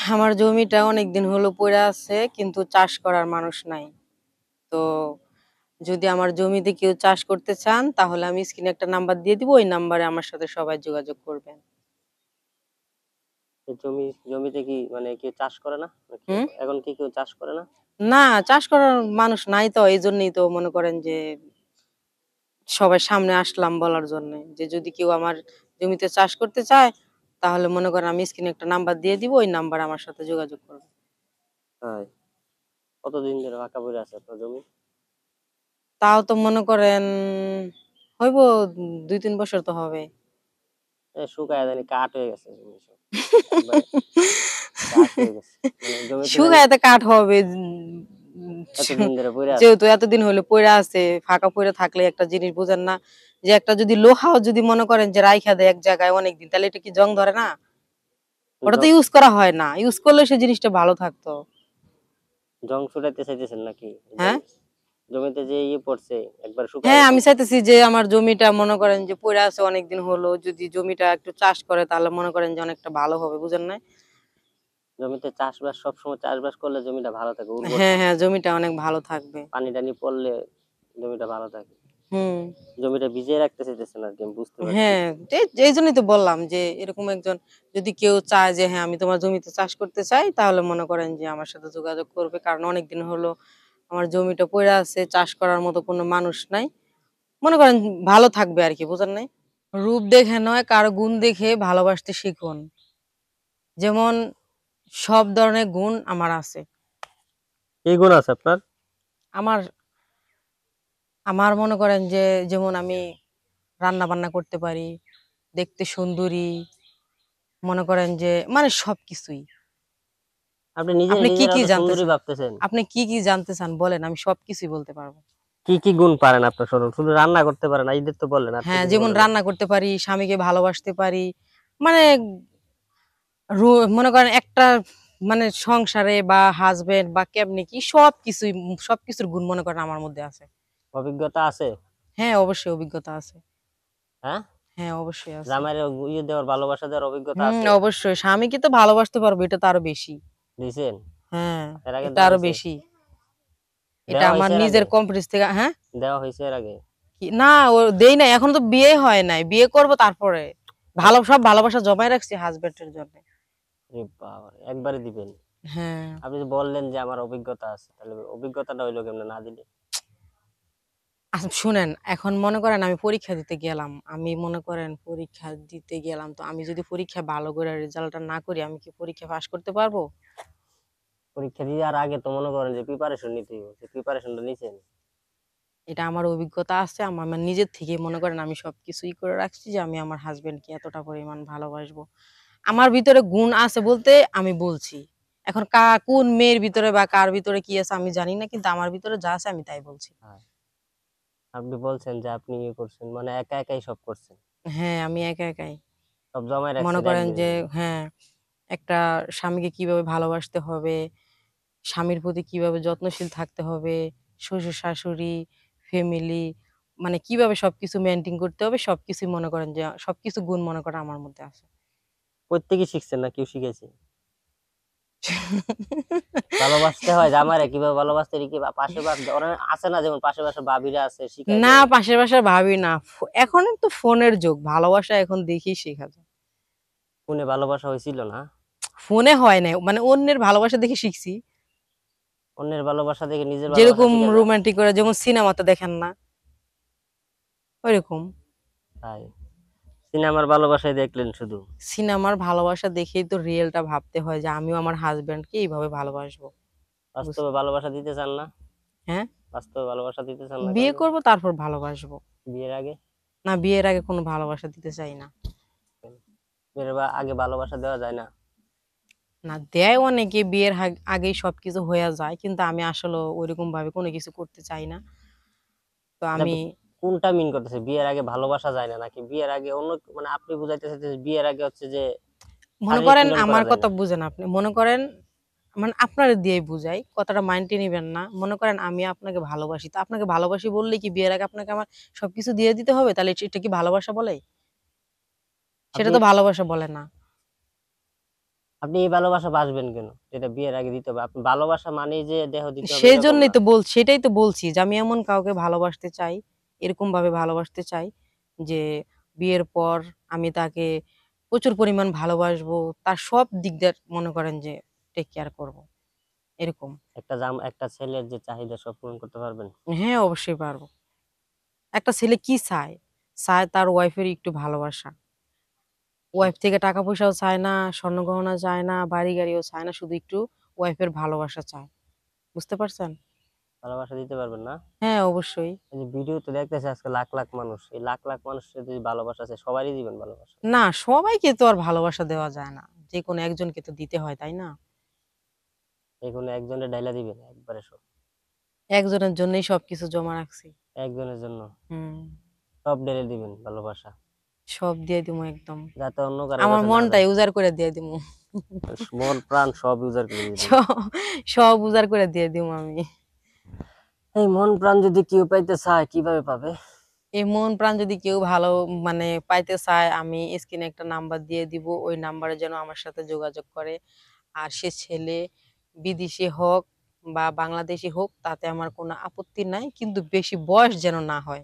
আমার জমিটা অনেকদিন হলো পড়ে আছে, কিন্তু চাষ করার মানুষ নাই। তো যদি আমার জমিতে কেউ চাষ করতে চান, তাহলে আমি স্ক্রিনে একটা নাম্বার দিয়ে দিব। ওই নাম্বারে আমার সাথে সবাই যোগাযোগ করবেন। জমিতে কি মানে কেউ চাষ করে না নাকি? হুম? এখন কি কেউ চাষ করে না? না, চাষ করার মানুষ নাই, তো এইজন্যই তো মনে করেন যে সবাই সামনে আসলাম বলার জন্য যে যদি কেউ আমার জমিতে চাষ করতে চায়, তাহলে মনে করেন আমি স্ক্রিনে একটা নাম্বার দিয়ে দিব। ওই নাম্বারে আমার সাথে যোগাযোগ করবেন। হ্যাঁ। কতদিন ধরে ফাঁকা পড়ে আছে আপনার জমি? তাও তো মনে করেন হইব ২-৩ বছর তো হবে। শুকায় জানি কাঠ হয়ে গেছে জমি সব। একবারে কাঠ হয়ে গেছে। মানে জমিতে জানি শুকায় তো কাঠ হবে। এতদিন ধরে পড়ে আছে। যেহেতু এতদিন হলো পইড়া আছে, ফাঁকা পইড়া থাকলে একটা জিনিস বুঝেন না, যে একটা যদি লোহাও যদি মনে করেন যে রাইখা দেয় এক জায়গায় অনেকদিন, তাহলে এটা কি জং ধরে না? ওটা তো জং ইউজ করা হয় না, ইউজ করলে সেই জিনিসটা ভালো থাকতো। জং ছুটাইতে চাইতেছেন নাকি? হ্যাঁ, জমিতে যে পড়ছে একবার শুকায় হ্যাঁ, গেছে। আমি চাইতেছি যে আমার জমিটা মনে করেন যে পইড়া আছে অনেকদিন হলো, যদি জমিটা একটু চাষ করে তাহলে মনে করেন যে অনেকটা ভালো হবে, বুঝেন না? জমিতে চাষবাস সবসময় চাষবাস করলে জমিটা ভালো থাকে, উর্বর হ্যাঁ, থাকে। হ্যাঁ, জমিটা অনেক ভালো থাকবে। পানি টানি পড়লে জমিটা ভালো থাকে। হুম। জমিটা ভিজিয়ে রাখতে চাইতেছেন আর কি, আমি বুঝতে পারছি। হ্যাঁ, এই জন্যই তো বললাম যে এরকম একজন যদি কেউ চায় যে হ্যাঁ আমি তোমার জমিতে চাষ করতে চাই, তাহলে মনে করেন যে আমার সাথে যোগাযোগ করবে। কারণ অনেকদিন হলো আমার জমিটা পইড়া আছে, চাষ করার মতো কোনো মানুষ নাই। মনে করেন ভালো থাকবে আরকি, বুঝেন নাই? রূপ দেখে নয়, কারো গুণ দেখে ভালোবাসতে শিখুন। যেমন সব ধরনের গুণ আমার আছে। কি গুণ আছে আপনার? আমার আমার মনে করেন যে যেমন আমি রান্না-বান্না করতে পারি, দেখতে সুন্দরী, মনে করেন যে মানে সবকিছুই। আপনি নিজে আপনি কি, নিজের কি অত জানতে সুন্দরী চান? ভাবতেছেন? আপনি কি, কি জানতে চান বলেন, আমি সবকিছুই বলতে পারবো। কি কি গুণ পারেন আপনার? শুধু রান্না করতে পারেন, ঈদের তো বললেন, আর তো হ্যাঁ, কিছু যেমন বলেন না। রান্না করতে পারি, স্বামীকে ভালোবাসতে পারি। মানে রু মনে করেন একটা মানে সংসারে বা হাসব্যান্ড বা কেমনে কি সবকিছুই সবকিছুর গুণ মনে করেন আমার মধ্যে আছে। অভিজ্ঞতা আছে? হ্যাঁ, অবশ্যই অভিজ্ঞতা আছে। হ্যাঁ। হ্যাঁ, অবশ্যই আছে। জামাইরে দেওয়ার, ভালোবাসা দেওয়ার অভিজ্ঞতা হুম, আছে? অবশ্যই। স্বামীকে তো ভালোবাসতে পারবো, এটা তো আরো বেশি। দিছেন? হ্যাঁ, এর আগে এটা দেওয়া আরো হয়েছে? বেশি। এটা দেওয়া আমার হয়েছে এর আগে? নিজের কমপ্লেক্স থেকে। হ্যাঁ? দেওয়া হয়েছে এর আগে? না, ও দেই নাই। এখনো তো বিয়ে হয় নাই। বিয়ে করব তারপরে। সব ভালোবাসা জমায় রাখছি হাসব্যান্ড এর জন্য। আরে বাবারে! একবারে দিবেন? হ্যাঁ। আপনি যে বললেন যে আমার অভিজ্ঞতা আছে, তাহলে অভিজ্ঞতাটা হইলো কেমনে না দিলে? আচ্ছা শুনেন, এখন মনে করেন আমি পরীক্ষা দিতে গেলাম। আমি মনে করেন পরীক্ষা দিতে গেলাম। তো আমি যদি পরীক্ষা ভালো করে রেজাল্টটা না করি, আমি কি পরীক্ষা পাস করতে পারবো? পরীক্ষা দেওয়ার আগে তো মনে করেন যে প্রিপারেশন নিতে হইব। সেই প্রিপারেশনটা নিছেন? এটা আমার অভিজ্ঞতা আছে। আমার নিজের থেকেই মনে করেন আমি সবকিছুই করে রাখছি যে আমি আমার হাসব্যান্ডকে এতটা পরিমাণ ভালোবাসবো। আমার ভিতরে গুণ আছে বলতে আমি বলছি। এখন কোন মেয়ের ভিতরে বা কার ভিতরে কি আছে আমি জানি না। কিন্তু আমার ভিতরে যা আছে আমি তাই বলছি। হ্যাঁ। আপনি বলছেন যে আপনি করছেন, মানে একা একাই সব করছেন। হ্যাঁ, আমি একা একাই। সব জমায় মনে রাখছেন করেন একদিনে। যে হ্যাঁ, একটা স্বামীকে কিভাবে ভালোবাসতে হবে, স্বামীর প্রতি কিভাবে যত্নশীল থাকতে হবে, শ্বশুর-শাশুড়ি, ফ্যামিলি মানে কিভাবে সবকিছু মেইনটেইন করতে হবে, সবকিছুই মনে করেন যে সবকিছু গুণ মনে করেন আমার মধ্যে আছে। প্রত্যেকেই শিখছেন না কেউ শিখাইছে? ভালোবাসতে হয় জামাইরে কিভাবে ভালোবাসতে, এটা কি পাশের ওরা আছে না, যেমন পাশের বাসার ভাবিরা আছে, শিখাই না, দেয়? পাশের বাসার ভাবি না। এখন তো ফোনের যুগ। ভালোবাসা এখন দেখেই শেখা যায়। ফোনে ভালোবাসা হয়েছিল না? ফোনে হয় নাই। মানে অন্যের ভালোবাসা দেখে শিখছি। অন্যের ভালোবাসা দেখে নিজের ভালোবাসা যেরকম শিখা যায়? রোমান্টিক করে যেমন সিনেমাতে দেখেন না? ওইরকম। তাই? সিনেমার ভালোবাসাই দেখলেন শুধু? সিনেমার ভালোবাসা দেখেই তো রিয়েলটা ভাবতে হয় যে আমিও আমার হাসব্যান্ডকে এইভাবে ভালোবাসবো। বাস্তবে ভালোবাসা দিতে চান না? হ্যাঁ? বাস্তবে ভালোবাসা দিতে চান না বিয়ে কাউকে? করব তারপর ভালোবাসবো। বিয়ের আগে? না, বিয়ের আগে কোনো ভালোবাসা দিতে চাই না। বিয়ের আগে ভালোবাসা দেওয়া যায় না? না, দেয় অনেকে বিয়ের আগেই সবকিছু হইয়া যায়। কিন্তু আমি আসলে ঐরকম ভাবে কোনো কিছু করতে চাই না। তো এটা আমি আপনি কোনটা মিন করতেছে? বিয়ের আগে ভালোবাসা যায় না, নাকি বিয়ের আগে অন্য, মানে আপনি বুঝাইতেছেন যে বিয়ের আগে হচ্ছে যে মনে শারীরিক করেন মিলন করা আমার যায় কথা না? বুঝেন আপনি। মনে করেন মানে আপনারে দিয়েই বুঝাই। কথাটা মাইন্ডে নিবেন না। মনে করেন আমি আপনাকে ভালোবাসি। তো আপনাকে ভালোবাসি বললেই কি বিয়ের আগে আপনাকে আমার সবকিছু দিয়ে দিতে হবে? তাহলে এটা কি ভালোবাসা বলে? সেটা আপনি তো ভালোবাসা বলে না। আপনি এই ভালোবাসা বাসবেন কেন? যেটা বিয়ের আগে দিতে হবে। আপনি ভালোবাসা মানেই যে দেহ দিতে হবে সেই এরকম জন্যই না। তো সেটাই তো বলছি যে আমি এমন কাউকে ভালোবাসতে চাই, এরকম ভাবে ভালোবাসতে চাই যে বিয়ের পর আমি তাকে প্রচুর পরিমাণ ভালোবাসবো, তার সব দিক দিয়ে মনে করেন যে টেক কেয়ার করব, এরকম। একটা ছেলের যে চাহিদা সব পূরণ করতে পারবেন? হ্যাঁ, অবশ্যই পারবো। একটা ছেলে কি চায়? চায় তার ওয়াইফের একটু ভালোবাসা। ওয়াইফ থেকে টাকা পয়সাও চায় না, স্বর্ণগহনা চায় না, বাড়ি-গাড়িও চায় না। শুধু একটু ওয়াইফের ভালোবাসা চায়। বুঝতে পারছেন? ভালোবাসা দিতে পারবেন না? হ্যাঁ, অবশ্যই। এই যে ভিডিওতে দেখতেছে আজকে লাখ, লাখ মানুষ। এই লাখ, লাখ মানুষের যদি ভালোবাসা আছে সবারই দিবেন ভালোবাসা। না, সবাইকে তো আর ভালোবাসা দেওয়া যায় না। যেকোনো একজনকে তো দিতে হয়, তাই না? যেকোনো একজনের ডাইলা দিবেন একবারে সব। একজনের জন্যই সবকিছু জমা রাখছি। একজনের জন্য হুম, সব ঢেলে দিবেন ভালোবাসা। সব দিয়ে দিমু একদম। যাতে অন্য কারো আমার কাছে না যায়। মনটাই উজাড় করে দিয়ে দিমু। মন প্রাণ সব উজাড় করে স দিবেন। সব উজাড় করে দিয়ে দিমু আমি। এই মন প্রাণ যদি কেউ পাইতে চায় কিভাবে পাবে? এই মন প্রাণ যদি কেউ ভালো মানে পাইতে চায়, আমি স্ক্রিনে একটা নাম্বার দিয়ে দিব। ওই নাম্বারে যেন আমার সাথে যোগাযোগ করে। আর সে ছেলে বিদেশী হোক বা বাংলাদেশী হোক, তাতে আমার কোনো আপত্তি নাই। কিন্তু বেশি বয়স যেন না হয়।